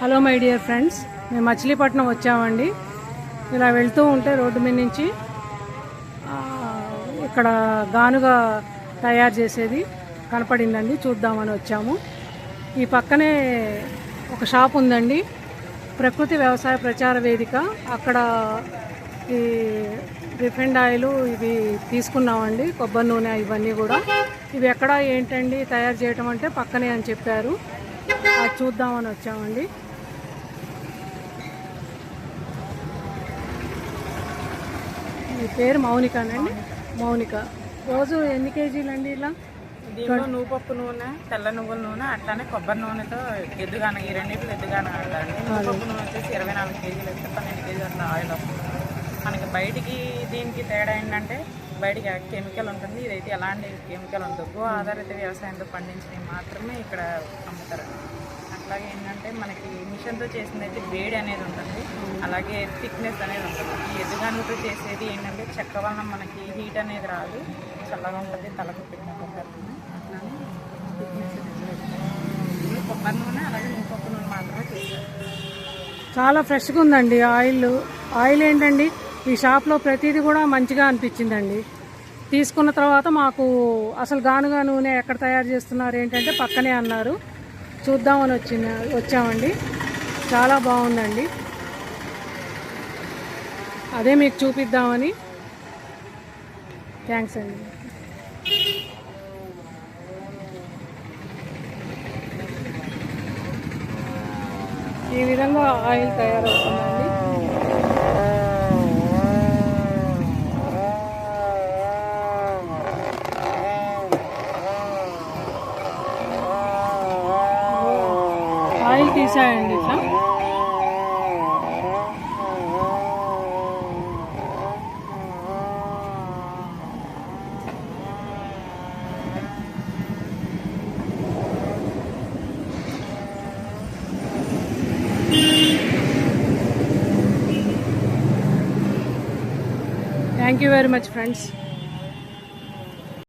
Hello my dear friends, మేము మచిలీపట్నం వచ్చామండి. ఇలా వెళ్తూ ఉంటే రోడ్డు మీద నుంచి ఇక్కడ గానుగా తయారు చేసేది కనపడిందండి. చూద్దామని వచ్చాము. ఈ పక్కనే ఒక షాప్ ఉందండి, ప్రకృతి వ్యవసాయ ప్రచార వేదిక. అక్కడ ఈ రిఫైండ్ ఆయిల్ ఇవి తీసుకున్నామండి, కొబ్బరి నూనె ఇవన్నీ కూడా. ఇవి ఎక్కడ ఏంటండి తయారు చేయటం అంటే పక్కనే అని చెప్పారు. అది చూద్దామని వచ్చామండి. ఈ పేరు మౌనికానండి. మౌనిక. రోజు ఎన్ని కేజీలండి ఇలా? దీంట్లో నువ్వుపప్పు నూనె, తెల్ల నువ్వుల నూనె, అట్లానే కొబ్బరి నూనెతో ఎద్దుగాన, ఈ రెండింటిలో ఎద్దుగాన అంటారు. నువ్వుపప్పు నూనె వచ్చేసి 24 కేజీలు అయితే 12 కేజీలు అట్లా ఆయిల్ వస్తుంది. మనకి బయటికి దీనికి తేడా ఏంటంటే బయటికి కెమికల్ ఉంటుంది, ఇదైతే ఎలాంటి కెమికల్ ఉంటుంది. గో ఆధారిత వ్యవసాయంతో పండించినవి మాత్రమే ఇక్కడ అమ్ముతారు. అట్లాగే ఏంటంటే మనకి మిషన్తో చేసింది అయితే వేడి అనేది ఉంటుంది, అలాగే థిక్నెస్ అనేది ఉంటుంది. ఈ ఎదుగానుతో చేసేది ఏంటంటే చెక్క వలన మనకి హీట్ అనేది రాదు, చల్లగా ఉంటుంది, తలకు పెట్టిన కొబ్బరి నూనె. అట్లానే థిక్నెస్ అనేది కొబ్బరి నూనె, అలాగే నువ్వుపప్పు నూనె మాత్రమే చేస్తారు. చాలా ఫ్రెష్గా ఉందండి ఆయిల్ ఏంటండి, ఈ షాప్లో ప్రతిదీ కూడా మంచిగా అనిపించిందండి. తీసుకున్న తర్వాత మాకు అసలు గానుగా నూనె ఎక్కడ తయారు చేస్తున్నారు ఏంటంటే పక్కనే అన్నారు. చూద్దామని వచ్చామండి. చాలా బాగుందండి, అదే మీకు చూపిద్దామని. థ్యాంక్స్ అండి. ఈ విధంగా ఆయిల్ తయారవుతుందండి. ఆయిల్ తీసాయండి ఇట్లా. Thank you very much friends.